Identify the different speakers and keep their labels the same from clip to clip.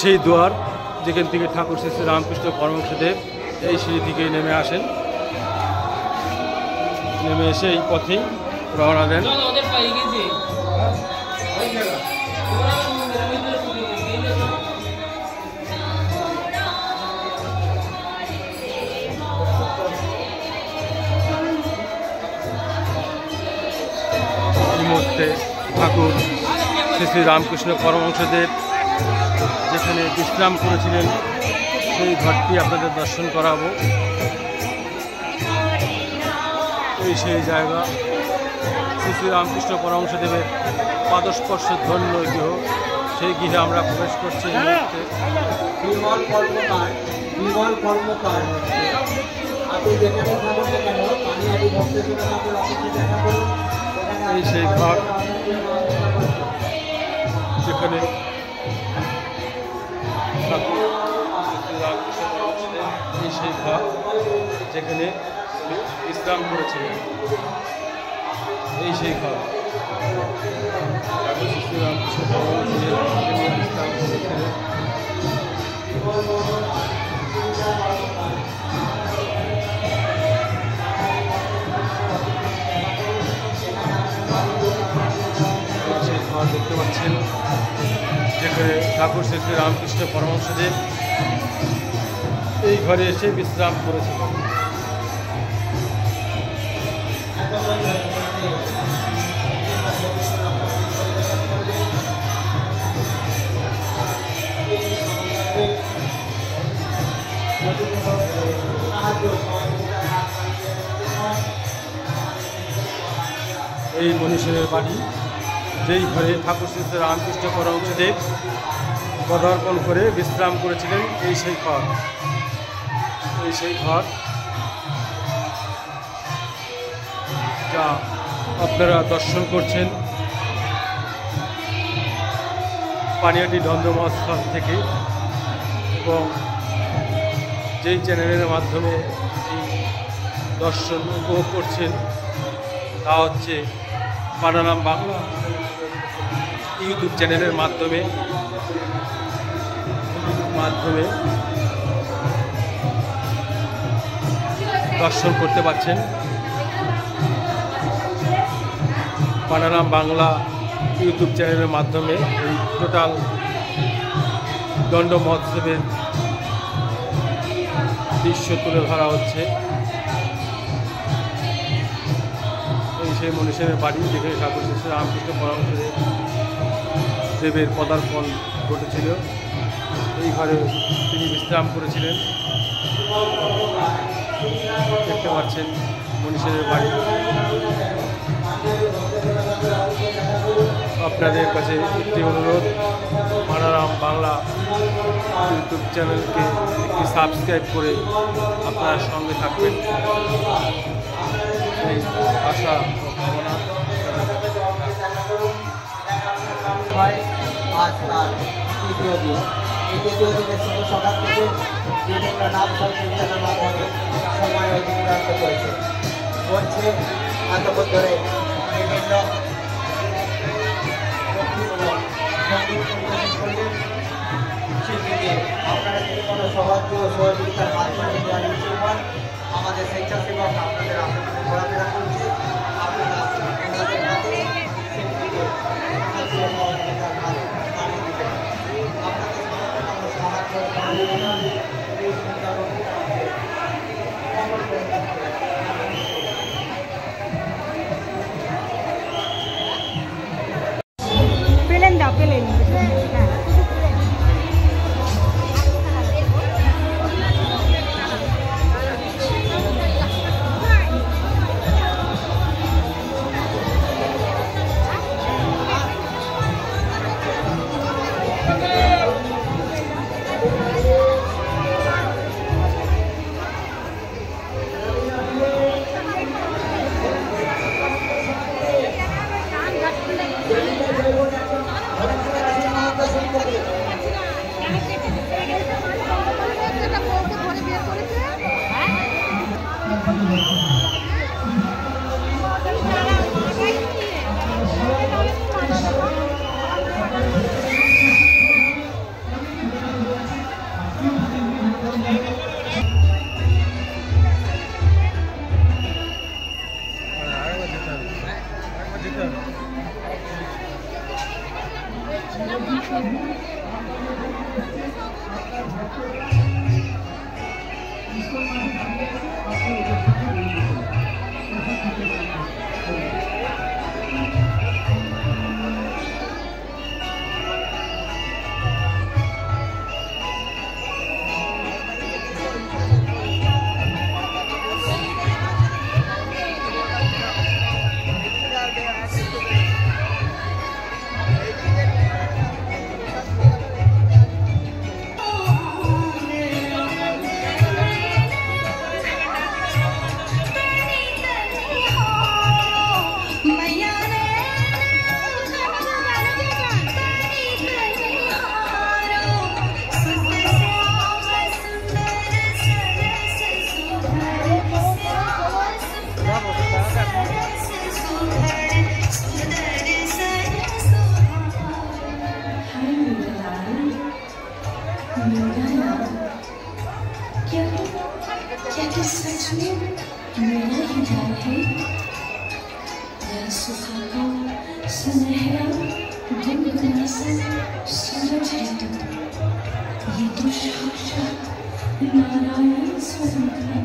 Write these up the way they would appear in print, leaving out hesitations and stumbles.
Speaker 1: সেই দুয়ার যেখান থেকে ঠাকুর শ্রী রামকৃষ্ণ পরমহংসদেব এই সিঁড়ি থেকে নেমে আসেন, নেমে এসে এই পথেই রওনা দেন। এই মুহূর্তে ঠাকুর শ্রী শ্রী রামকৃষ্ণ পরমহংসদেব যেখানে বিশ্রাম করেছিলেন সেই ঘরটি আপনাদের দর্শন করাবো। এই সেই জায়গা, শ্রী শ্রী রামকৃষ্ণ পরমহংসদেবের পাদস্পর্শ ধন্য গৃহ, সেই গৃহে আমরা প্রবেশ করছি। এই মুহূর্তে এই সেই ঘর যেখানে এই সেই ঘর যেখানে বিশ্রাম করেছিলেন, এই সেই ঘর শ্রী রামকৃষ্ণ পরমহংসদেব বিশ্রাম করেছিলেন। সেই ঘর দেখতে পাচ্ছেন যেখানে ঠাকুর শ্রী শ্রী রামকৃষ্ণ পরমহংসদেব এই ঘরে এসে বিশ্রাম করেছিলেন। এই মনীষীর বাড়ি, যেই ঘরে ঠাকুর শ্রী শ্রী রামকৃষ্ণ পরমহংসদেব পদার্পণ করে বিশ্রাম করেছিলেন, এই সেই ঘর, এই সেই ঘর যা আপনারা দর্শন করছেন পানিহাটি দণ্ডমহোৎসব থেকে, এবং যেই চ্যানেলের মাধ্যমে এই দর্শন উপভোগ করছেন তা হচ্ছে পানারাম বাংলা ইউটিউব চ্যানেলের মাধ্যমে দর্শন করতে পারছেন। পানারাম বাংলা ইউটিউব চ্যানেলের মাধ্যমে এই টোটাল দণ্ড মহোৎসবের দৃশ্য তুলে ধরা হচ্ছে। এই সেই মনীষীর বাড়ি যেখানে ঠাকুর শ্রী রামকৃষ্ণ পরমহংসদেব দেবের পদার্পণ ঘটেছিল, এই ঘরে তিনি বিশ্রাম করেছিলেন। দেখতে পাচ্ছেন মনীষীর বাড়ি। আপনাদের কাছে একটি অনুরোধ, পানারাম বাংলা ইউটিউব চ্যানেলকে একটি সাবস্ক্রাইব করে আপনারা সঙ্গে থাকবেন, এই আশা ও ভাবনা।
Speaker 2: আজ তার তৃতীয় দিন। এই তৃতীয় দিনের শুভ সকাল থেকে বিভিন্ন নাম সংকীর্তনের মাধ্যমে সময় অতিক্রান্ত করেছে বলছে এতক্ষণ ধরে বিভিন্ন শিল্পীকে আপনারা যদি কোনো সাহায্য সহযোগিতার মাধ্যমে জানিয়েছেন, আমাদের স্বেচ্ছাসেবক আপনাদের আশেপাশে ঘোরাফেরা করছে। আপনারা ওনাদের হাতে শিল্পীকে সহযোগিতার পাঠিয়ে দিবেন। আপনাদের সাহায্য
Speaker 3: পেলেন দাও, পেলেন
Speaker 4: क्या सच में मेरा ही ध्यान है? मैं सुहागा सुनहरा गुनगुना सा सूरज है तुम, ये तो साक्षात नारायण स्वरूप है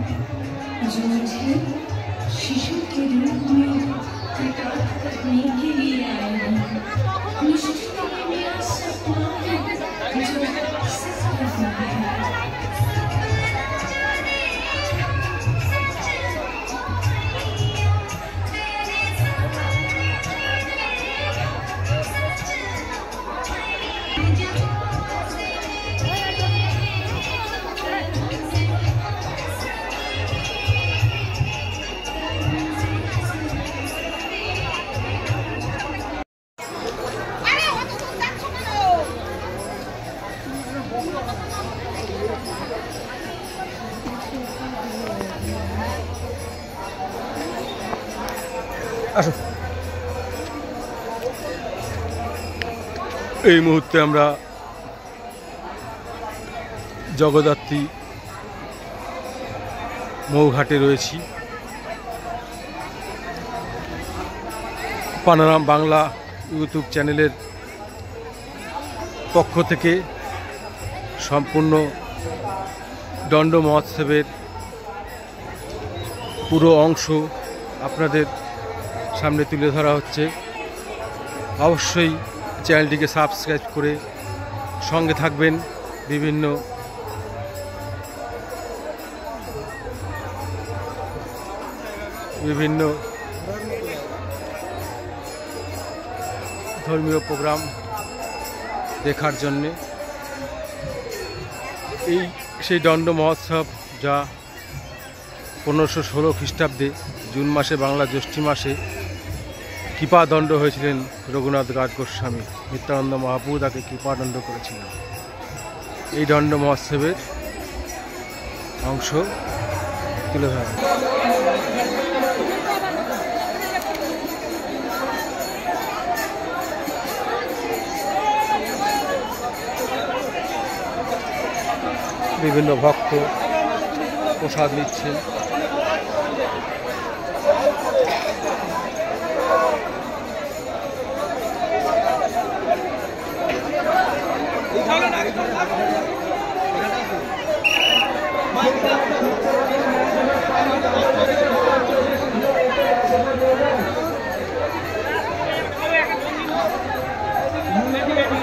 Speaker 4: जो मुझे शिशु के रूप में कृतार्थ करने के लिए आए हैं। निश्चित ही मेरा सपना है जो सच करना है।
Speaker 1: আসো। এই মুহূর্তে আমরা জগদ্ধাত্রী মৌঘাটে রয়েছি। পানোরামা বাংলা ইউটিউব চ্যানেলের পক্ষ থেকে সম্পূর্ণ দণ্ড মহোৎসবের পুরো অংশ আপনাদের সামনে তুলে ধরা হচ্ছে। অবশ্যই চ্যানেলটিকে সাবস্ক্রাইব করে সঙ্গে থাকবেন। বিভিন্ন ধর্মীয় প্রোগ্রাম দেখার জন্যে। এই সেই দণ্ড মহোৎসব যা 1516 খ্রিস্টাব্দে জুন মাসে বাংলা জ্যৈষ্ঠী মাসে কৃপাদণ্ড হয়েছিলেন রঘুনাথ রাজ গোস্বামী। নিত্যানন্দ মহাপ্রভু তাকে কৃপাদণ্ড করেছিলেন। এই দণ্ড মহোৎসবের অংশ তুলে ধরা। বিভিন্ন ভক্ত প্রসাদ নিচ্ছেন।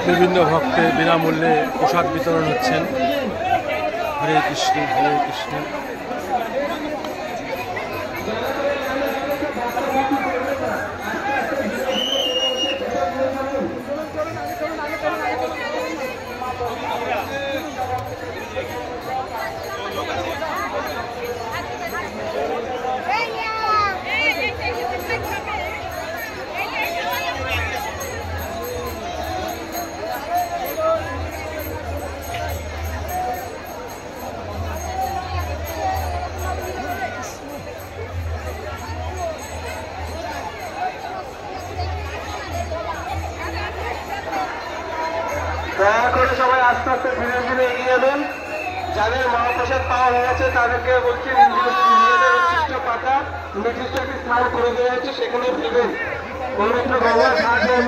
Speaker 1: বিভিন্ন ভক্তের বিনামূল্যে প্রসাদ বিতরণ হচ্ছেন। হরে কৃষ্ণ হরে কৃষ্ণ।
Speaker 5: দয়া করে সবাই আস্তে আস্তে ধীরে ধীরে এগিয়ে যাবেন। যাদের মহাপ্রসাদ পাওয়া হয়ে গেছে তাদেরকে বলছি নিজেদের উচ্ছিষ্ট পাতা নির্দিষ্ট একটি স্থান করে দেওয়া হচ্ছে, সেখানে ফেলবেন। পবিত্র গঙ্গার ঘাট হয়ে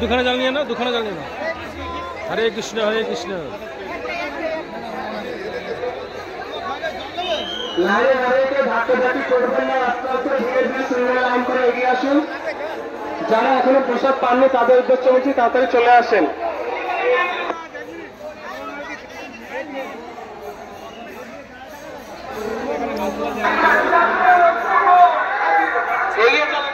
Speaker 1: দুখানে জল নিয়ে না, দুখানে জল নিয়ে না। হরে কৃষ্ণ হরে কৃষ্ণ।
Speaker 5: লাইনে দাঁড়িয়ে ধাক্কাধাক্কি করবেন না, আস্তে আস্তে ধীরে ধীরে সুন্দর লাইন করে এগিয়ে আসুন। যারা এখনো প্রসাদ পাননি তাদের উদ্দেশ্যে বলছি, তাড়াতাড়ি চলে আসেন। এগিয়ে চলেন।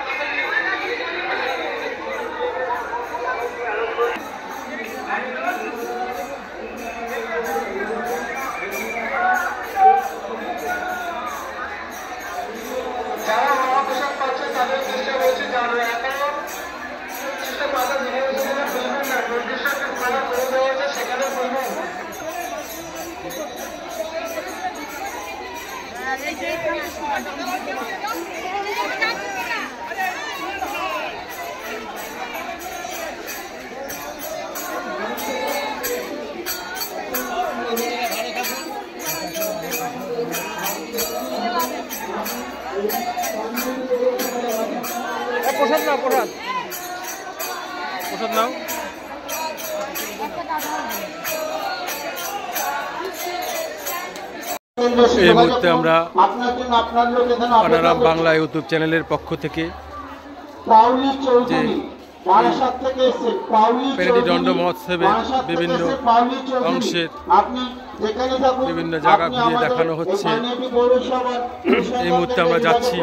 Speaker 5: যারা মহাপ্রসাদ পাচ্ছে তাদের চেষ্টা করছে, যারা এখনো চেষ্টা পাতা ধীরে ধীরে খুলবেন না, নির্দিষ্ট একটা খোলা করে দেওয়া হয়েছে সেখানে খুলবেন।
Speaker 1: প্রসাদ নাও, প্রসাদ প্রসাদ নাও। এই মুহূর্তে আমরা পানারাম বাংলা ইউটিউব চ্যানেলের পক্ষ থেকে যে পেরেডি দণ্ড মহোৎসবের বিভিন্ন অংশের বিভিন্ন জায়গা ঘুরিয়ে দেখানো হচ্ছে। এই মুহূর্তে আমরা যাচ্ছি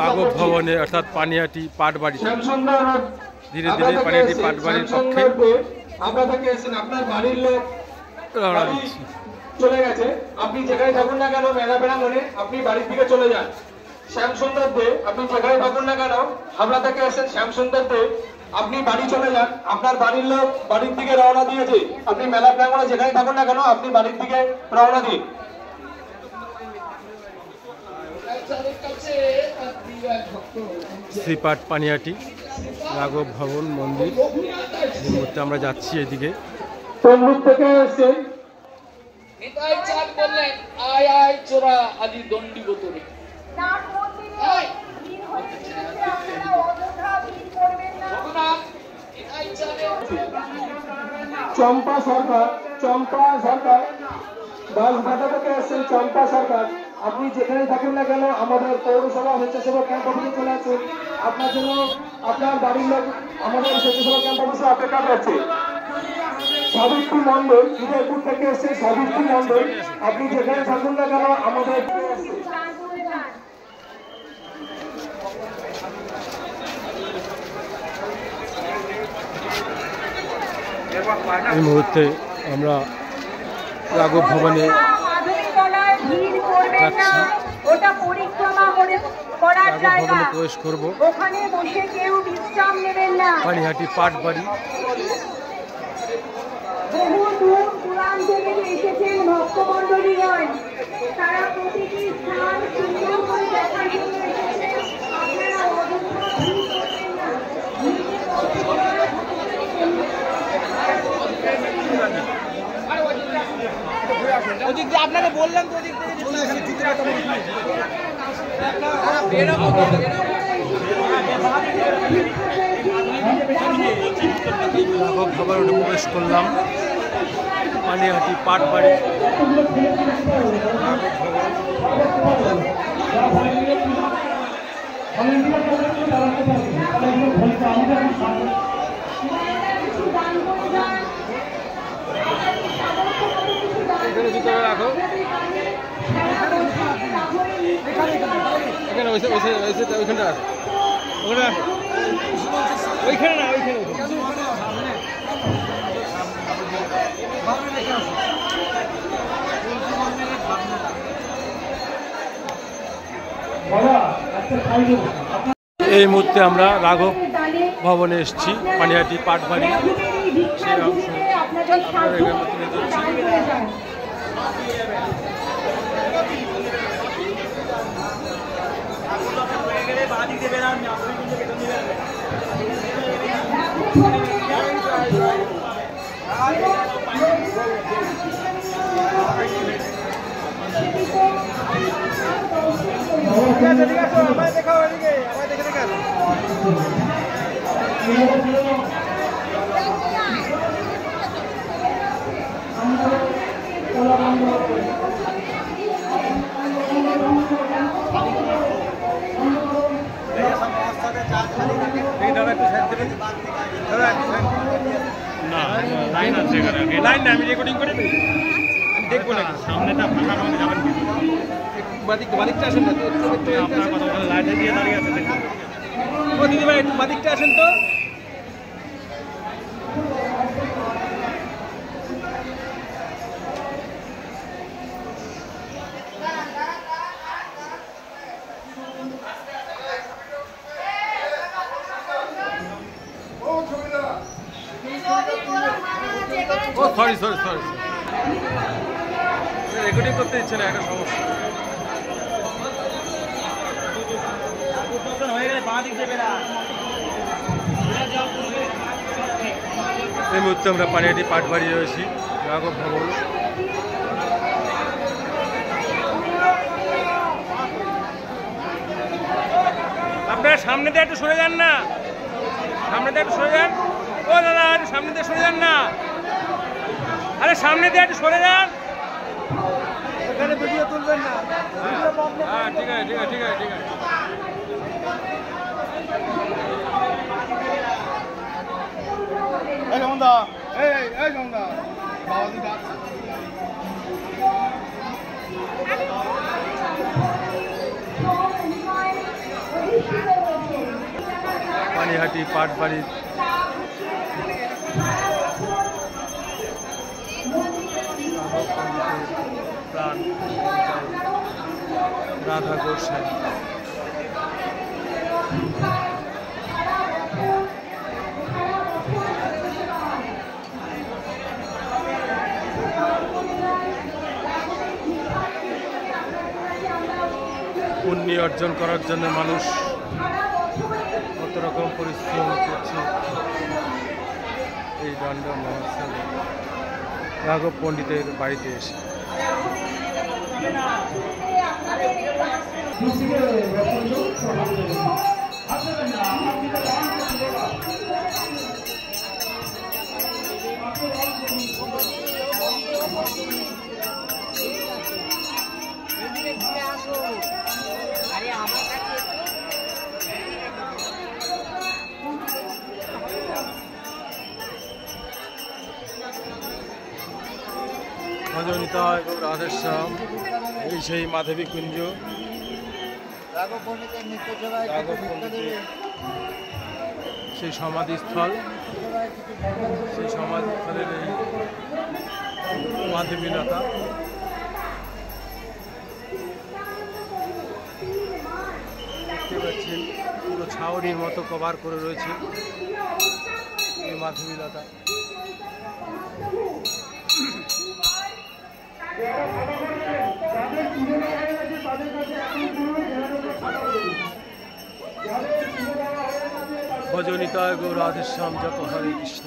Speaker 1: রাঘব ভবনে, অর্থাৎ পানিহাটি পাটবাড়ি। ধীরে ধীরে পানিহাটি পাটবাড়ির পক্ষে
Speaker 5: আমরা থেকে এসেছেন, আপনার বাড়ির লোক
Speaker 1: রওনা দিচ্ছি।
Speaker 5: চলে গেছে, আপনি যেখানে থাকুন না কেন মেলা প্রাঙ্গণে আপনি বাড়ির দিকে চলে যান। শ্যামসুন্দর দে, আপনি যেখানে থাকুন না কেন হাবড়া থেকে এসেছেন, শ্যামসুন্দর দে আপনি বাড়ি চলে যান। আপনার বাড়ির লোক বাড়ির দিকে রওনা দিয়েছে, আপনি মেলা প্রাঙ্গণে যেখানে থাকুন না কেন আপনি বাড়ির দিকে রওনা দিন।
Speaker 1: শ্রীপাঠ পানিহাটি রাঘব ভবন মন্দির। এই মুহূর্তে আমরা যাচ্ছি এদিকে।
Speaker 5: তমলুক থেকে এসেছেন,
Speaker 6: নিতাই চাঁদ বললেন আয় আয় চোরা আদি দণ্ডি বোতলে।
Speaker 5: চম্পা সরকার, চম্পা সরকার বাসঘাটা থেকে এসেছেন। চম্পা সরকার আপনি যেখানে থাকেন না কেন আমাদের পৌরসভা স্বেচ্ছাসেবক ক্যাম্প অফিসে চলে আসুন। আপনার জন্য আপনার বাড়ির লোক আমাদের স্বেচ্ছাসেবক ক্যাম্প অফিসে অপেক্ষা করছে। সাবিত্রী মন্ডল উদয়পুর থেকে এসেছে। সাবিত্রী মন্ডল আপনি যেখানে থাকুন না কেন আমাদের
Speaker 1: এই মুহূর্তে আমরা রাঘব ভবনে যাচ্ছি।
Speaker 3: ওটা পরিক্রমা করার
Speaker 1: রাঘব
Speaker 3: জায়গা,
Speaker 1: ভবনে প্রবেশ করব।
Speaker 3: ওখানে বসে কেউ বিশ্রাম নেবেন না।
Speaker 1: পানিহাটি পাটবাড়ি।
Speaker 3: বহু দূর দূরান্ত থেকে এসেছেন ভক্তমণ্ডলীগণ, তারা প্রতিটি স্থান সুন্দর করে দেখার জন্য এসেছেন। আপনারা অযথা ভিড় করবেন না।
Speaker 6: আপনাকে বললাম তো
Speaker 1: রাঘব ভবনে প্রবেশ করলাম। পানিহাটি পাটবাড়ি রাঘব ভবন। এখানে ভিতরে রাখো, এখানে ওইখানটা রাখো, ওইখানে না, ওইখানে এই মুহূর্তে আমরা রাঘব ভবনে এসেছি, পানিহাটি পাটবাড়ি। সেই অংশ আপনাদের এখানে তুলে ধরছি। লাইন আছে লাইন না আমি রেকর্ডিং করে আমি দেখবো না সামনেটা ফাঁকা আমাদের যাবেন বাদিকটা আসেন না আপনার কথা বলে লাইনে দিয়ে দাঁড়িয়ে আছে ও দিদি ভাই একটু বাদিকটা আসেন তো ও সরি রেকর্ডিং করতে ইচ্ছে না একটা সমস্যা এই মুহূর্তে আমরা পানিহাটি পাটবাড়ি রয়েছি রাঘব ভবন আপনারা সামনে দিয়ে একটু সরে যান না সামনে দিয়ে একটু সরে যান ও দাদা একটু সামনে দিয়ে সরে যান না আরে সামনে দিয়ে একটু সরে যান এখানে ভিডিও তুলবেন না হ্যাঁ ঠিক আছে এই জমদা এই জমদা বাবাজি ডাক পানিহাটি পাটবাড়ি প্রাণ রাধা গোস্বাই পুণ্য অর্জন করার জন্য মানুষ কত রকম পরিশ্রম করছে এই দণ্ড মহোৎসবে রাঘব পণ্ডিতের বাড়িতে এসে ভজনিতায় রাধেশ্যাম এই সেই মাধবী কুঞ্জ সেই সমাধিস্থল সেই সমাধিস্থলের এই মাধবীলতা দেখতে পাচ্ছেন পুরো ছাউনির মতো কভার করে রয়েছে এই মাধবীলতা ভজনিতায় গৌর রাধেশ্যাম যত হরে কৃষ্ণ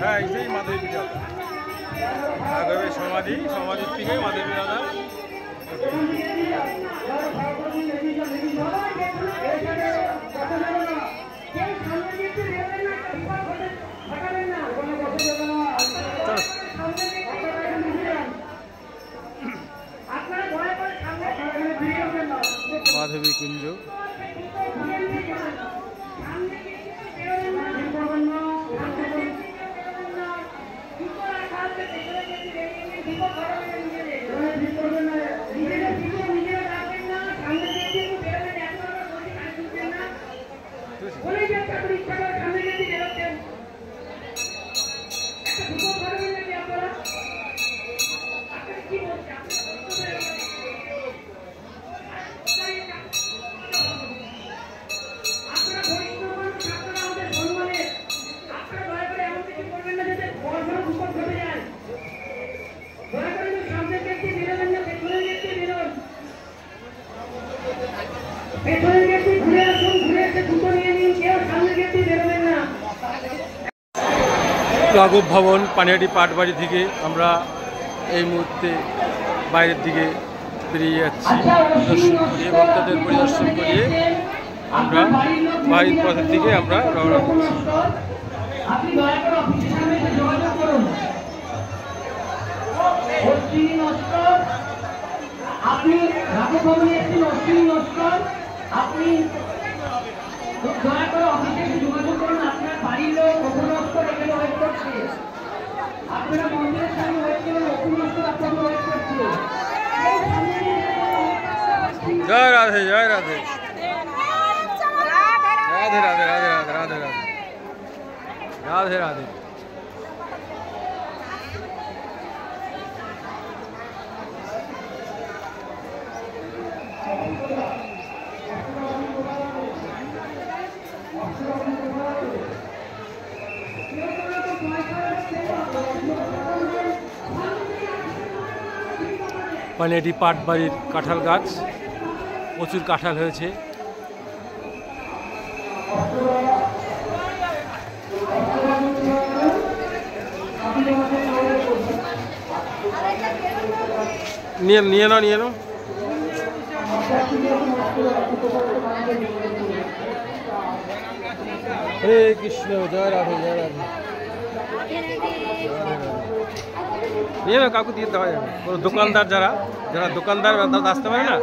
Speaker 1: হ্যাঁ সেই মাধবীলতা রাঘবের সমাধির থেকে মাধবীলতা মাধবী কুঞ্জ
Speaker 3: দয়া করে
Speaker 1: রাঘব ভবন পানিহাটি পাটবাড়ি থেকে আমরা এই মুহূর্তে বাইরের দিকে বেরিয়ে যাচ্ছি। দর্শন করিয়ে ভক্তদের পরিদর্শন করিয়ে আমরা বাড়ির পথের দিকে আমরা রওনা করছি।
Speaker 7: আপনি দয়া করে অফিসের সামনে এসে যোগাযোগ করুন। অশ্বিনী নস্কর, আপনি রাঘব ভবনে এসেছেন। অশ্বিনী নস্কর, আপনি দয়া করে অফিসে এসে যোগাযোগ করুন। আপনার বাড়ির লোক অপু নস্কর এখানে ওয়েট করছে। আপনারা মন্দিরের সামনে ওয়েট করুন, অপু নস্কর আপনাকে ওয়েট করছে।
Speaker 1: জয় রাধে, জয় রাধে, রাধে রাধে, রাধে রাধে, রাধে রাধে, রাধে রাধে। পানিহাটি পাটবাড়ির কাঁঠাল গাছ, প্রচুর কাঁঠাল হয়েছে। নিয়ে নাও, নিয়ে নাও। হরে কৃষ্ণ, জয় রাধে, জয় রাধে। নিয়ে নাও, কাউকে দিয়ে দেওয়া যাবে। কোনো দোকানদার যারা যারা দোকানদার তারা আসতে পারে না,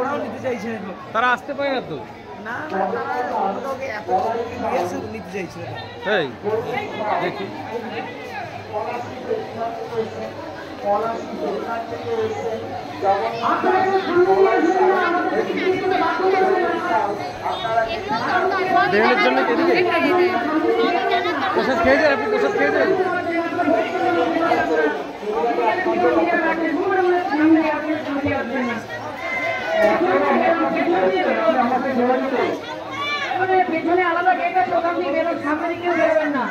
Speaker 1: তারা আসতে পারে না তো। এই দেখি দেহের জন্য প্রসাদ খেয়েছেন? আপনি প্রসাদ খেয়েছেন?
Speaker 7: পেছনে আলাদা গেট আছে, ওখান দিয়ে বেরোন। সামনে দিকে কেউ বেরোবেন না।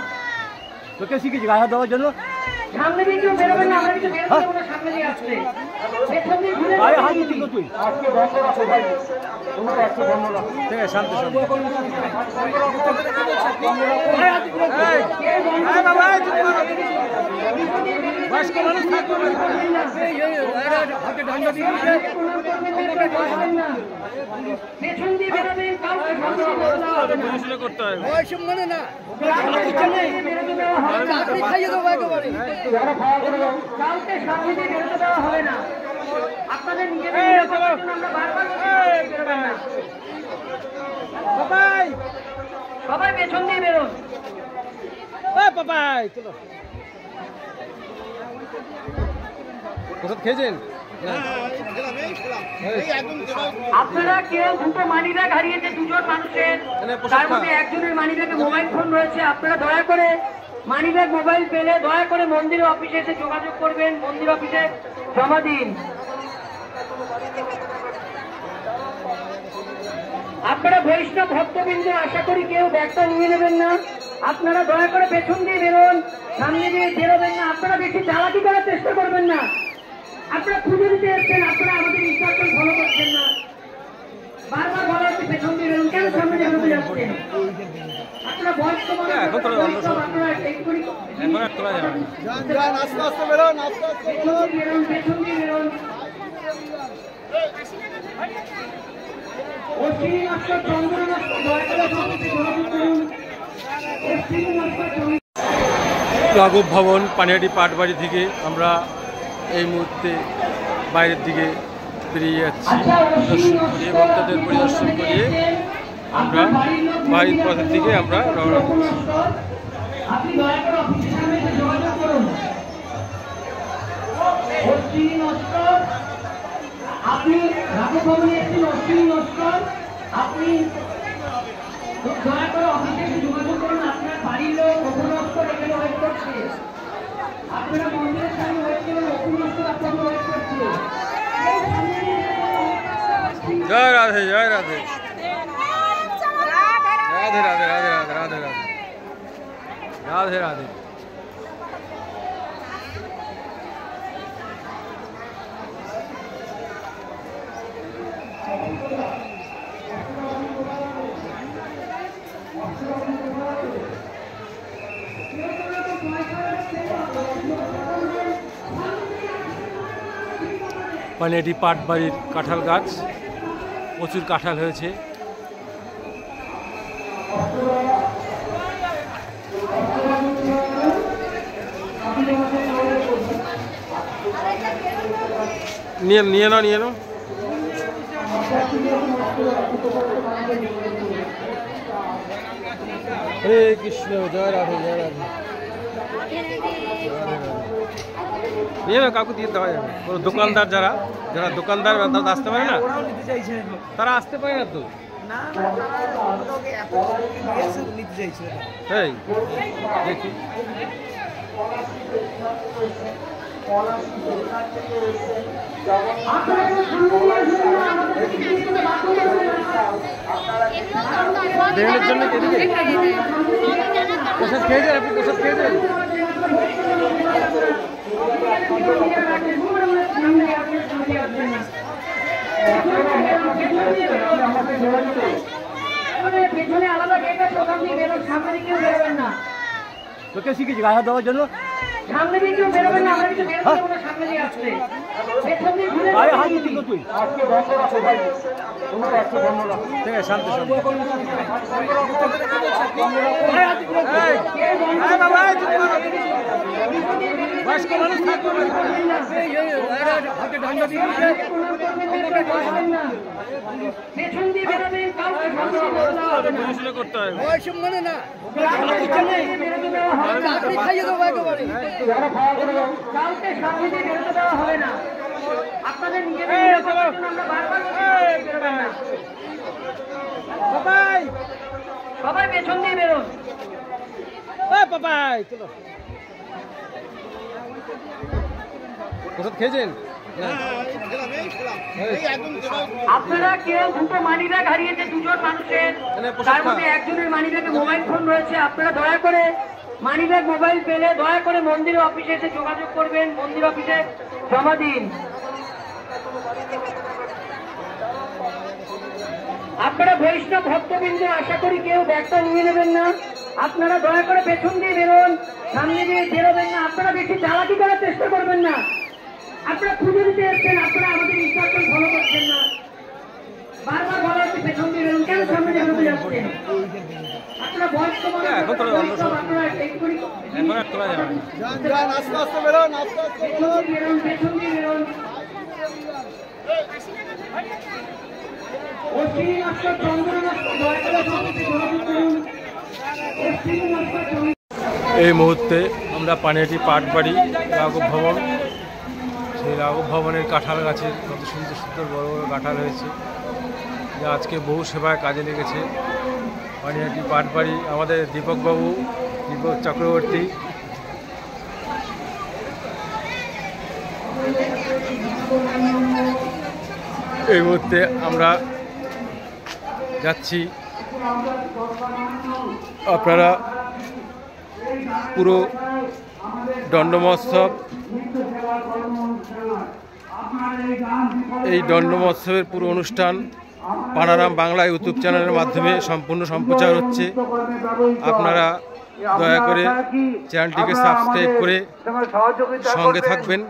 Speaker 1: তোকে শিখেছি গায়ে দেওয়ার জন্য।
Speaker 7: সামনে দিয়ে কেউ বেরোবেন না। আমরা কিছু বেরোবো না, সামনে দিয়ে আসছে। পেছন দিয়ে ঘুরে
Speaker 1: গায়ে হাত দিচ্ছি তুই। ঠিক আছে, শান্ত শান্ত। বয়স্ক মানুষ থাকবে হাতে ডান্ডা দিয়ে
Speaker 7: পেছন দিয়ে বেরোবেন। কাউকে
Speaker 1: বুঝে করতে হবে।
Speaker 7: কাউকে সামনে দিয়ে বেরোতে দেওয়া হবে না। আপনাদের নিজেদের নিরাপত্তার জন্য আমরা বারবার বেরোবেন না। সবাই পেছন দিয়ে বেরোন।
Speaker 1: পাপাই চলো। প্রসাদ খেয়েছেন?
Speaker 7: আপনারা কেউ দুটো মানি ব্যাগ হারিয়েছে, দুজন মানুষের, তার মধ্যে একজনের মানি ব্যাগে মোবাইল ফোন রয়েছে। আপনারা দয়া করে মানি ব্যাগ মোবাইল পেলে দয়া করে মন্দির অফিসে এসে যোগাযোগ করবেন, মন্দির অফিসে জমা দিন। আপনারা বৈষ্ণব ভক্তবৃন্দ, আশা করি কেউ ব্যাগটা নিয়ে নেবেন না। আপনারা দয়া করে পেছন দিয়ে বেরোন, সামনে দিয়ে বেরোবেন না। আপনারা বেশি চালাকি করার চেষ্টা করবেন না। আপনারা পুজো দিতে এসছেন, আপনারা আমাদের ইনস্ট্রাকশন ফলো করছেন না। বারবার বলা হচ্ছে পেছন দিয়ে বেরোন, কেন সামনে দিয়ে বেরোতে যাচ্ছেন? আপনারা বয়স্ক মানুষ, আপনারা
Speaker 1: এখন আর তোলা যাবে না।
Speaker 7: পেছন দিয়ে বেরোন। অশ্বিনী নস্কর, চন্দ্র নস্কর, দয়া করে সঙ্গে যোগাযোগ করুন। অশ্বিনী নস্কর,
Speaker 1: রাঘব ভবন পানিহাটি পাটবাড়ি থেকে আমরা এই মুহূর্তে বাইরের দিকে বেরিয়ে যাচ্ছি। দর্শন করিয়ে ভক্তদের পরিদর্শন করিয়ে আমরা বাড়ির পথের দিকে আমরা রওনা করছি।
Speaker 7: আপনি দয়া করে অফিসের সামনে এসে যোগাযোগ করুন। অশ্বিনী নস্কর, আপনি রাঘব ভবনে এসেছেন। অশ্বিনী নস্কর, আপনি দয়া করে অফিসে এসে যোগাযোগ করুন। আপনার বাড়ির লোক অপু নস্কর এখানে ওয়েট করছে। আপনারা মন্দিরের সামনে ওয়েট করুন, অপু নস্কর আপনাকে ওয়েট করছে।
Speaker 1: জয় রাধে, জয় রাধে, রাধে রাধে, রাধে রাধে, রাধে রাধে, রাধে রাধে।
Speaker 3: পয়সা
Speaker 1: পানিহাটি পাটবাড়ির কাঁঠাল গাছ, প্রচুর কাঁঠাল হয়েছে। নিয়ে নাও হরে কৃষ্ণ, জয় রাধে জয় রাধে। নিয়ে নাও, কাউকে দিয়ে দেওয়া যাবে। কোনো দোকানদার যারা দোকানদার আসতে পারে না, তারা আসতে পারে না তো। দেখি দেহের জন্য প্রসাদ খেয়েছেন? আপনি প্রসাদ খেয়েছেন?
Speaker 7: পেছনে আলাদা গেট আছে, ওখান দিয়ে বেরোন, সামনে দিকে কেউ বেরোবেন না।
Speaker 1: তোকে শিখেছি গায়ে দেওয়ার জন্য।
Speaker 7: সামনে দিয়ে কেউ বেরোবেন না, আমরা কিছু বেরোতে দেবো না, সামনে দিয়ে আসবে। পেছন দিয়ে ঘুরে
Speaker 1: তুই ঠিক আছে, শান্ত
Speaker 7: পেছন দিয়ে বেরোবেন,
Speaker 1: করতে হবে।
Speaker 7: কাউকে সামনে দিয়ে বেরোতে দেওয়া হবে না। আপনাদের নিজেদের আমরা বারবার বেরোবেন না। সবাই পেছন দিয়ে বেরোন।
Speaker 1: প্রসাদ খেয়েছেন?
Speaker 7: আপনারা কেউ দুটো মানি ব্যাগ হারিয়েছে, দুজন মানুষের, তার মধ্যে একজনের মানি ব্যাগে মোবাইল ফোন রয়েছে। আপনারা দয়া করে মানি ব্যাগ মোবাইল পেলে দয়া করে মন্দির অফিসে এসে যোগাযোগ করবেন, মন্দির অফিসে জমা দিন। আপনারা বৈষ্ণব ভক্তবৃন্দ, আশা করি কেউ ব্যাগটা নিয়ে নেবেন না। আপনারা দয়া করে পেছন দিয়ে বেরোন, সামনে দিয়ে বেরোবেন না। আপনারা বেশি চালাকি করার চেষ্টা করবেন না। আপনারা পুজো দিতে এসছেন, আপনারা আমাদের ইনস্ট্রাকশন ফলো করছেন না। বারবার বলা হচ্ছে পেছন দিয়ে বেরোন, কেন সামনে দিয়ে বেরোতে যাচ্ছেন? আপনারা বয়স্ক মানুষ, আপনারা এক্ষুনি পেছন দিয়ে বেরোন।
Speaker 1: এই মুহূর্তে আমরা পানিহাটি পাটবাড়ি রাঘব ভবন, সেই রাঘব ভবনের কাঁঠাল গাছের কত সুন্দর সুন্দর বড় বড় কাঁঠাল হয়েছে, যা আজকে বহু সেবায় কাজে লেগেছে। পানিহাটি পাটবাড়ি আমাদের দীপক চক্রবর্তী, এই মুহূর্তে আমরা যাচ্ছি। আপনারা পুরো দণ্ড মহোৎসব, এই দণ্ড মহোৎসবের পুরো অনুষ্ঠান পানারাম বাংলা ইউটিউব চ্যানেলের মাধ্যমে সম্পূর্ণ সম্প্রচার হচ্ছে। আপনারা দয়া করে চ্যানেলটিকে সাবস্ক্রাইব করে সঙ্গে থাকবেন।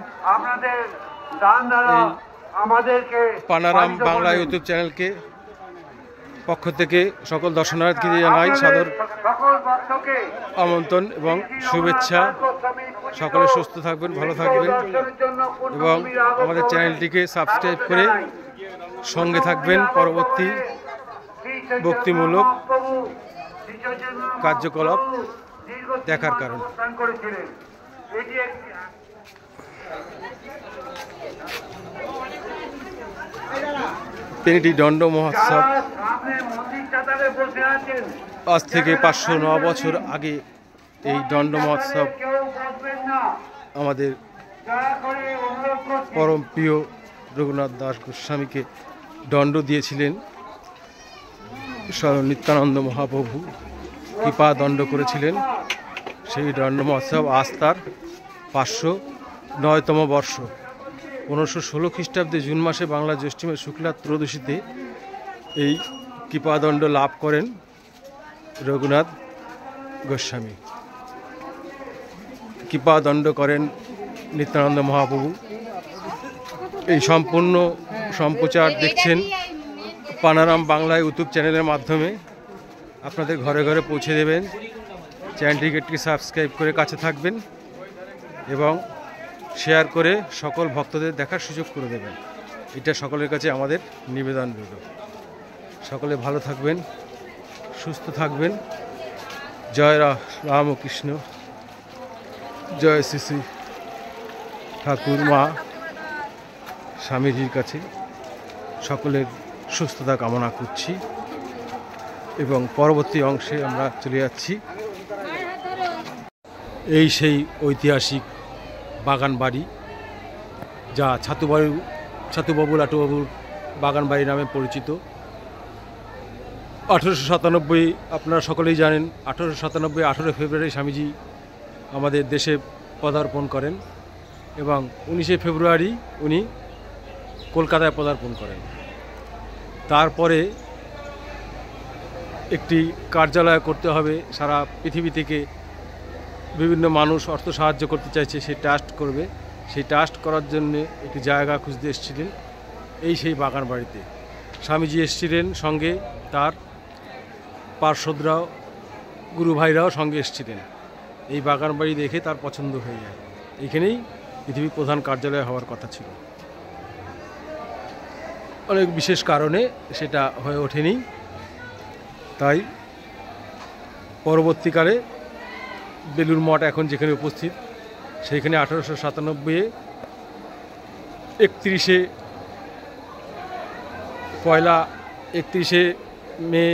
Speaker 1: পানারাম বাংলা ইউটিউব চ্যানেলকে পক্ষ থেকে সকল দর্শনার্থীকে জানাই সাদর আমন্ত্রণ এবং শুভেচ্ছা। সকলে সুস্থ থাকবেন, ভালো থাকবেন এবং আমাদের চ্যানেলটিকে সাবস্ক্রাইব করে সঙ্গে থাকবেন পরবর্তী ভক্তিমূলক কার্যকলাপ দেখার কারণে। পানিহাটি দণ্ড মহোৎসব আজ থেকে 509 বছর আগে এই দণ্ড মহোৎসব আমাদের পরম প্রিয় রঘুনাথ দাস গোস্বামীকে দণ্ড দিয়েছিলেন স্বয়ং নিত্যানন্দ মহাপ্রভু, কৃপা দণ্ড করেছিলেন। সেই দণ্ড মহোৎসব আজ তার 509তম বর্ষ। 1516 খ্রিস্টাব্দে জুন মাসে বাংলা জ্যৈষ্ঠী শুক্লা ত্রয়োদশীতে এই কৃপাদণ্ড লাভ করেন রঘুনাথ গোস্বামী। কৃপাদণ্ড করেন নিত্যানন্দ মহাপ্রভু। এই সম্পূর্ণ সম্প্রচার দেখছেন পানারাম বাংলা ইউটিউব চ্যানেলের মাধ্যমে। আপনাদের ঘরে ঘরে পৌঁছে দেবেন। চ্যানেলটিকে সাবস্ক্রাইব করে কাছে থাকবেন এবং শেয়ার করে সকল ভক্তদের দেখার সুযোগ করে দেবেন। এটা সকলের কাছে আমাদের নিবেদন রইল। সকলে ভালো থাকবেন, সুস্থ থাকবেন। জয় রামকৃষ্ণ, জয় শ্রী শ্রী ঠাকুর মা স্বামীজির কাছে সকলের সুস্থতা কামনা করছি এবং পরবর্তী অংশে আমরা চলে যাচ্ছি। এই সেই ঐতিহাসিক বাগান বাড়ি, যা ছাতুবাবু লাটুবাবুর বাগান বাড়ি নামে পরিচিত। 1897 আপনারা সকলেই জানেন, 1897 18 ফেব্রুয়ারি স্বামীজি আমাদের দেশে পদার্পণ করেন এবং 19 ফেব্রুয়ারি উনি কলকাতায় পদার্পণ করেন। তারপরে একটি কার্যালয় করতে হবে, সারা পৃথিবী থেকে বিভিন্ন মানুষ অর্থ সাহায্য করতে চাইছে, সেই ট্রাস্ট করবে। সেই ট্রাস্ট করার জন্য একটি জায়গা খুঁজতে এসেছিলেন এই সেই বাগান বাড়িতে। স্বামীজি এসেছিলেন, সঙ্গে তার পার্শ্বদরাও গুরু ভাইরাও সঙ্গে এসেছিলেন। এই বাগান বাড়ি দেখে তার পছন্দ হয়ে যায়। এখানেই পৃথিবীর প্রধান কার্যালয় হওয়ার কথা ছিল। অনেক বিশেষ কারণে সেটা হয়ে ওঠেনি। তাই পরবর্তীকালে বেলুর মঠ এখন যেখানে উপস্থিত, সেইখানে 1897-এ 31শে মে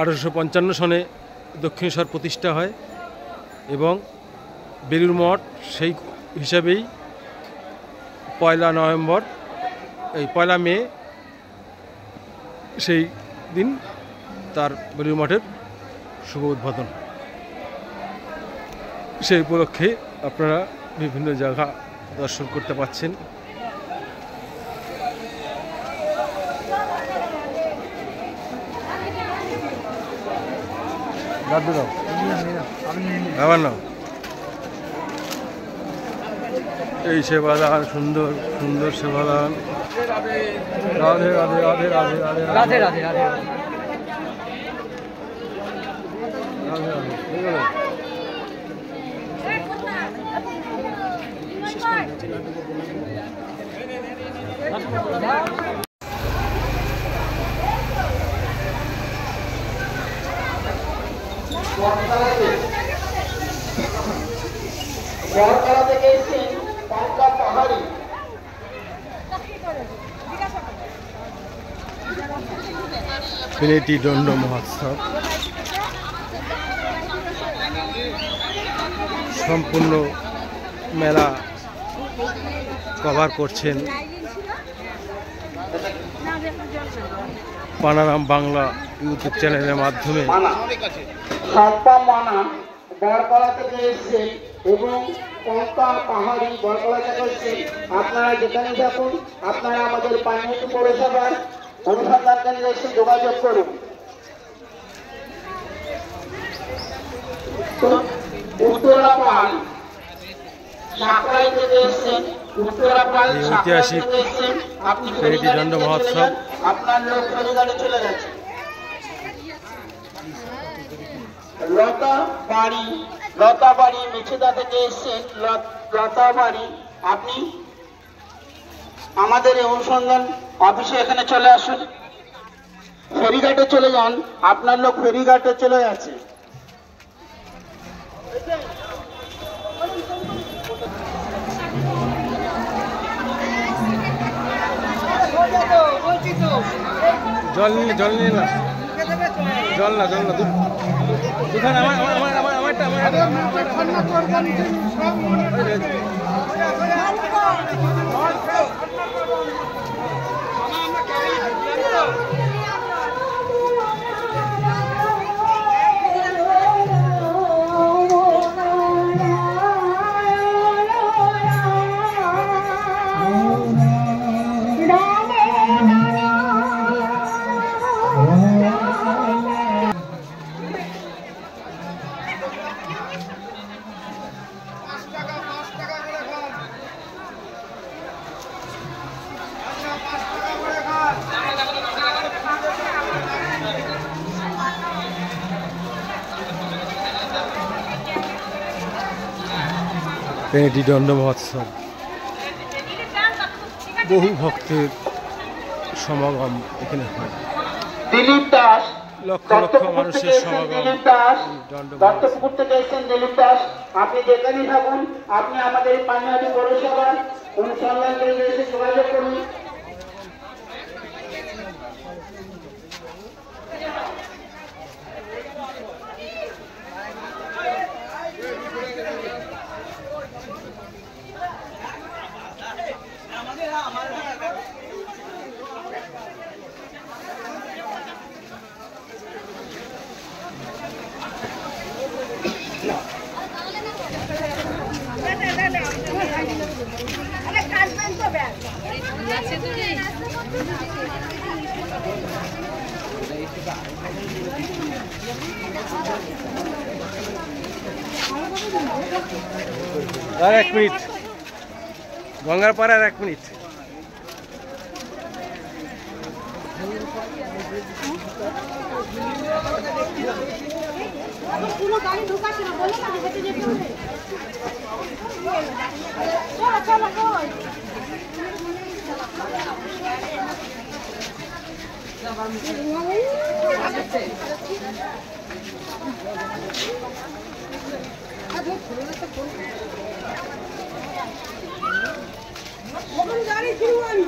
Speaker 1: 1855 সনে দক্ষিণেশ্বর প্রতিষ্ঠা হয় এবং বেলুর মঠ সেই হিসাবেই 1 মে সেই দিন তার বেলুর মঠের শুভ উদ্বোধন। সেই উপলক্ষে আপনারা বিভিন্ন জায়গা দর্শন করতে পাচ্ছেন। এই সেবাদান, সুন্দর সুন্দর সেবাদান। রাধে রাধে রাধে রাধে রাধে রাধে রাধে রাধে
Speaker 2: বরতলা থেকে এসেছেন পঙ্কা পাহাড়ি।
Speaker 1: পিনেটি দণ্ড মহোৎসব সম্পূর্ণ মেলা কভার করছেন পানারাম বাংলা ইউটিউব চ্যানেলের মাধ্যমে।
Speaker 2: বরতলা থেকে এসেছেন এবং পঙ্কা পাহাড়ি বরতলা থেকে এসেছেন। আপনারা যেখানে থাকুন, আপনারা আমাদের পানিহাটি পৌরসভার অনুসন্ধান কেন্দ্রে এসে যোগাযোগ করুন। উত্তরাপাল সাকরাই থেকে এসেছেন, উত্তরাপাল
Speaker 1: ঐতিহাসিক
Speaker 2: আপনি
Speaker 1: পিনেটি দণ্ড মহোৎসব।
Speaker 2: আপনার লোক ফেরিঘাটে চলে গেছে। লতাবাড়ি মেছেদা থেকে এসেছেন। লতাবাড়ি আপনি আমাদের এই অনুসন্ধান অফিসে এখানে চলে আসুন। ফেরিঘাটে চলে যান, আপনার লোক ফেরিঘাটে চলে যাচ্ছে।
Speaker 1: জল নিয়ে না, জল না দুখানে আমারটা ট্রেনিটি দণ্ড মহোৎসব, বহু ভক্তের সমাগম এখানে হয়।
Speaker 2: দিলীপ দাস,
Speaker 1: লক্ষ লক্ষ মানুষের সমাগম।
Speaker 2: দিলীপ দাস, দত্তপুকুর থেকে এসেছেন দিলীপ দাস। আপনি যেখানেই থাকুন, আপনি আমাদের পানিহাটি পৌরসভার অনুসন্ধান কেন্দ্রে এসে যোগাযোগ করুন।
Speaker 1: আর 1 মিনিট, গঙ্গার পাড়ে আর 1 মিনিট।
Speaker 3: পুরো গাড়ি ঢোকাচ্ছে না, বলে না হেঁটে যেতে হবে। চলো চলো কই গাড়ি শুরু আমি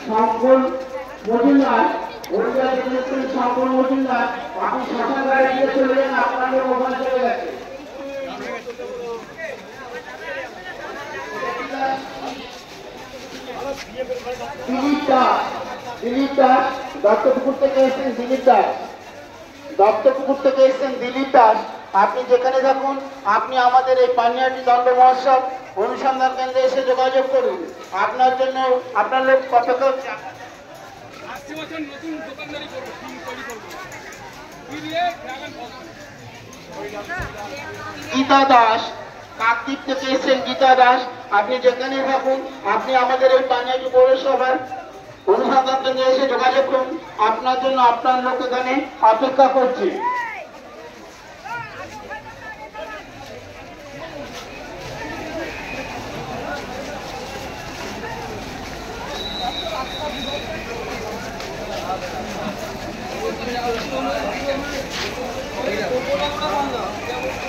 Speaker 2: সকল মজুমদার, সকল মজুমদার, আপনি শ্মশান গাড়ি দিয়ে চলে যান, আপনাদের ওখানে চলে গেছে। দিলীপ দাস, দত্তপুকুর থেকে এসেছেন দিলীপ দাস, দত্তপুকুর থেকে এসেছেন দিলীপ দাস। আপনি যেখানে থাকুন, আপনি আমাদের এই পানিহাটি দণ্ড মহোৎসব অনুসন্ধান কেন্দ্রে এসে যোগাযোগ করুন। আপনার জন্য আপনার লোক অপেক্ষা করছে। গীতা দাস, কাকদ্বীপ থেকে এসেছেন গীতা দাস। আপনি যেখানে থাকুন, আপনি আমাদের এই পানিহাটি পৌরসভার অনুসন্ধান কেন্দ্রে এসে যোগাযোগ করুন। আপনার জন্য আপনার লোক এখানে অপেক্ষা করছে।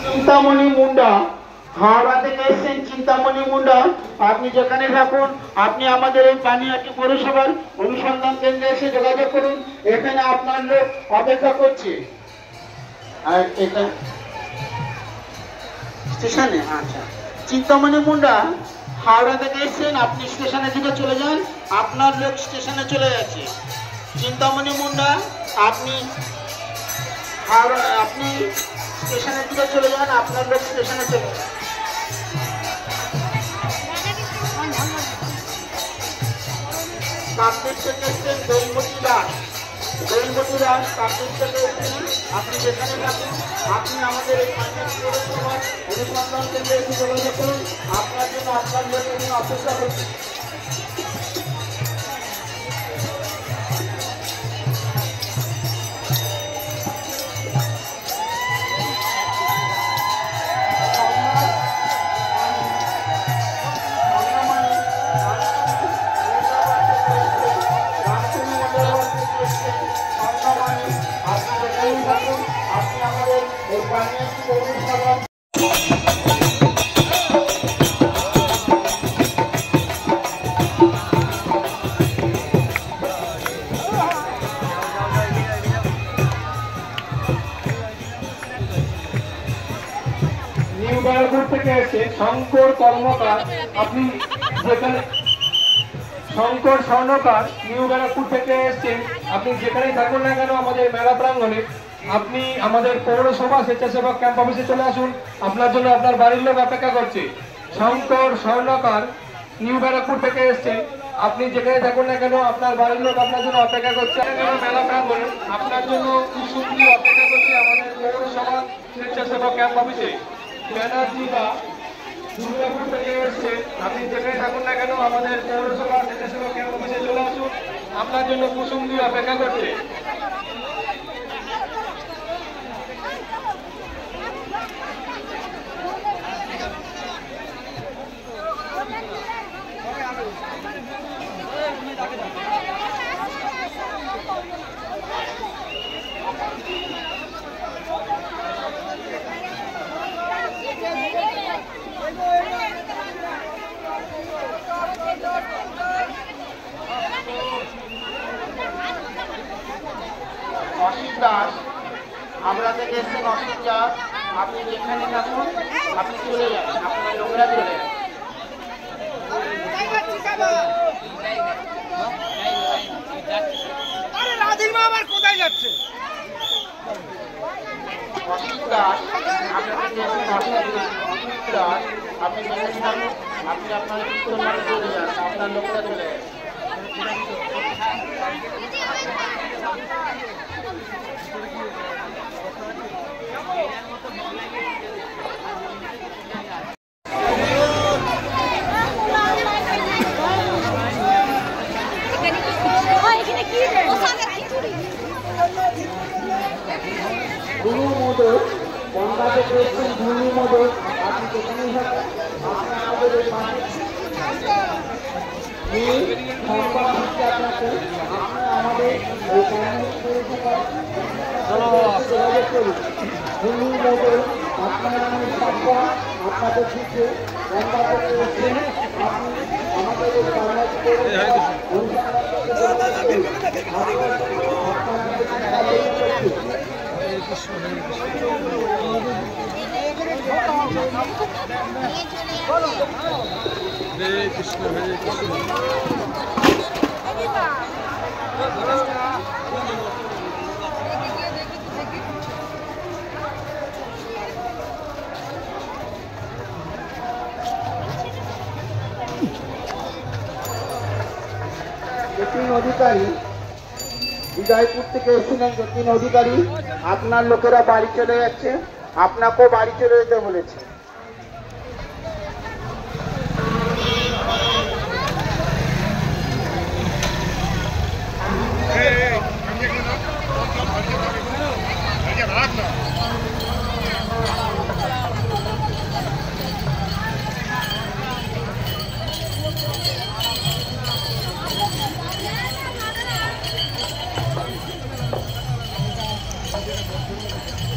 Speaker 2: চিন্তামণি মুন্ডা, হাওড়া থেকে এসেছেন চিন্তামণি মুন্ডা। আপনি যেখানে থাকুন, আপনি আমাদের এই পানিহাটি পৌরসভার অনুসন্ধান কেন্দ্রে এসে যোগাযোগ করুন। এখানে আপনার লোক অপেক্ষা করছে। আর এখানে স্টেশনে, আচ্ছা, চিন্তামণি মুন্ডা হাওড়া থেকে এসেছেন, আপনি স্টেশনের দিকে চলে যান, আপনার লোক স্টেশনে চলে যাচ্ছে। চিন্তামণি মুন্ডা, আপনি আপনি স্টেশনের দিকে চলে যান, আপনার লোক স্টেশনে চলে যান। কাকদ্বীপ থেকে এসেছেন দৈবতী দাস, দৈবতী দাস কাকদ্বীপ থেকে এসেছেন। আপনি যেখানে থাকুন, আপনি আমাদের এই পানিহাটি পৌরসভার অনুসন্ধান কেন্দ্রে এসে যোগাযোগ করুন। আপনার জন্য আপনার লোক এখানে অপেক্ষা করছে। আপনি আমাদের এই পানিহাটি পৌরসভা
Speaker 5: নিউ ব্যারাকপুর থেকে এসে শঙ্কর কর্মকার, আপনি যেখানে শঙ্কর স্বর্ণকার নিউ ব্যারাকপুর থেকে এসেছেন, আপনি যেখানেই থাকুন না কেন আমাদের মেলা প্রাঙ্গণে, আপনি আমাদের পৌরসভা স্বেচ্ছাসেবক ক্যাম্প অফিসে চলে আসুন। আপনার জন্য আপনার বাড়ির লোক অপেক্ষা করছে। শঙ্কর স্বর্ণকার নিউ ব্যারাকপুর থেকে এসেছেন, আপনি যেখানে থাকুন না কেন আপনার বাড়ির লোক আপনার জন্য অপেক্ষা করছে। মেলা প্রাঙ্গণে আপনার জন্য কুসুমটি অপেক্ষা করছে আমাদের পৌরসভা স্বেচ্ছাসেবক ক্যাম্প অফিসে। ব্যানার্জি দা দুর্গাপুর থেকে এসছে, আপনি যেখানে থাকুন না কেন আমাদের পৌরসভা স্বেচ্ছাসেবক ক্যাম্প অফিসে চলে আসুন, আপনার জন্য কুসুম দিয়ে অপেক্ষা করছে।
Speaker 2: অসিত দাস আমরা থেকে এসছেন। অসিত দাস আপনি যেখানে থাকুন আপনি চলে যান, আপনার লোকেরা চলে যান। অসিত দাস আমরা থেকে এসছেন। অসিত দাস আপনি যেখানে থাকুন আপনি আপনার চলে যান, আপনার লোকেরা চলে যান।
Speaker 5: গুরু মোদক গঙ্গা থেকে এসছেন। গুরু মোদক আপনি যেখানেই থাকেন আপনি আমাদের এই মাঠে সংবাদ দিচ্ছে আপনাকে। আপনি আমাদের এই যোগাযোগ করুন। গুরু মোদক আপনার সংবাদ আপনাদের দিচ্ছে গঙ্গা থেকে এসছেন। আপনি আমাদের এই
Speaker 1: হরে কৃষ্ণ হরে কৃষ্ণ।
Speaker 5: যতীন অধিকারী বিজয়পুর থেকে এসেছিলেন। যতীন অধিকারী আপনার লোকেরা বাড়ি চলে যাচ্ছে, আপনাকেও বাড়ি চলে যেতে বলেছে।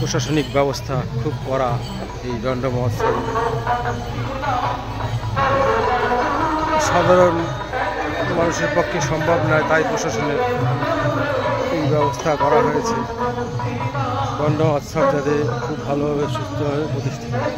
Speaker 1: প্রশাসনিক ব্যবস্থা খুব কড়া এই দণ্ড মহোৎসব। সাধারণ মানুষের পক্ষে সম্ভব নয়, তাই প্রশাসনের এই ব্যবস্থা করা হয়েছে। দণ্ড মহোৎসব যাতে খুব ভালোভাবে সুস্থভাবে প্রতিষ্ঠিত হয়।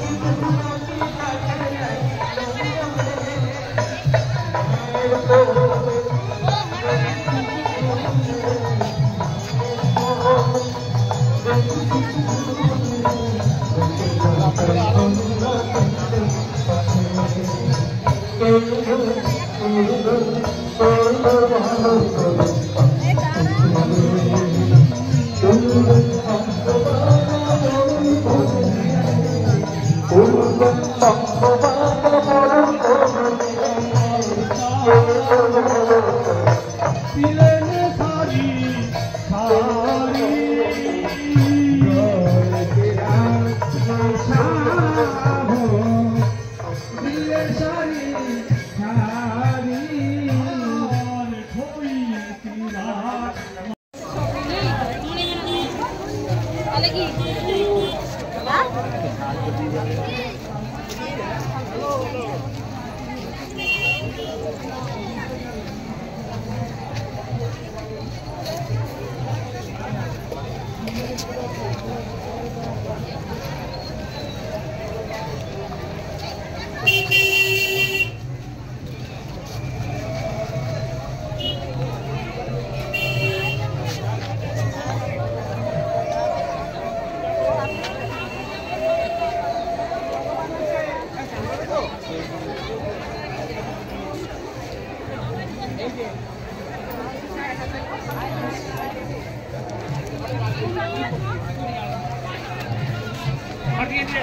Speaker 7: Aquí en este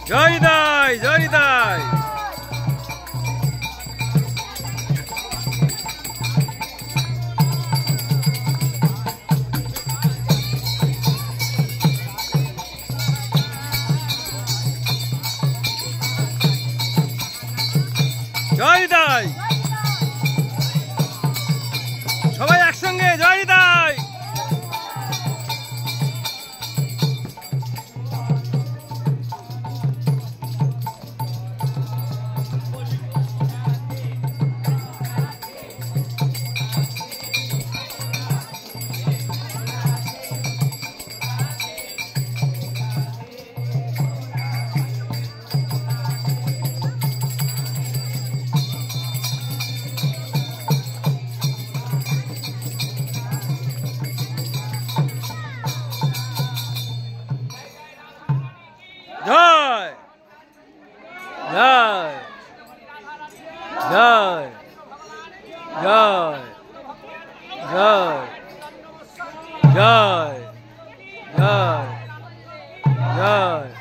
Speaker 1: জয়দাই জয়দাই জয়দাই সবাই একসঙ্গে জয়দাই জয় জয় জয় জয় জয় জয় জয় জয়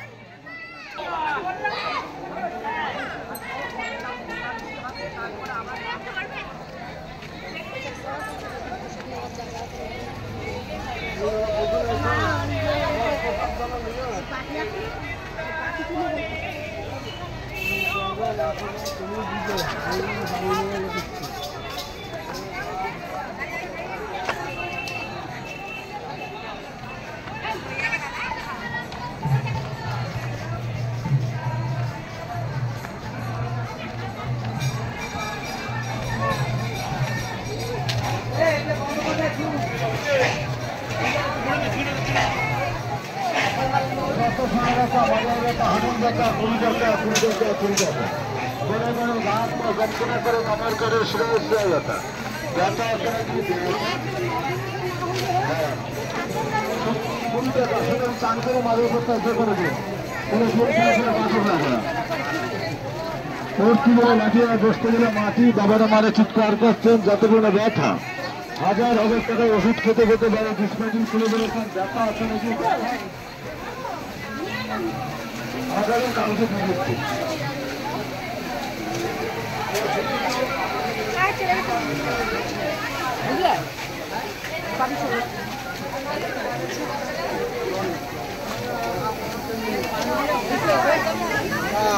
Speaker 8: মাটি বাবারা মারে চিৎকার করছেন যাতে কোনো ব্যথা হাজার হাজার টাকায় ওষুধ খেতে খেতে যারা ডিসমেন্টিং খুলে বেরোচ্ছেন ব্যথা আছে নাকি হাজারের কাগজে দিয়ে দিচ্ছে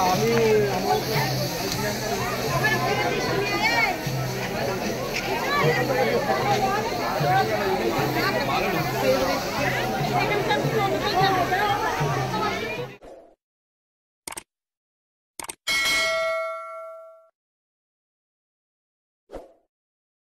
Speaker 3: আমি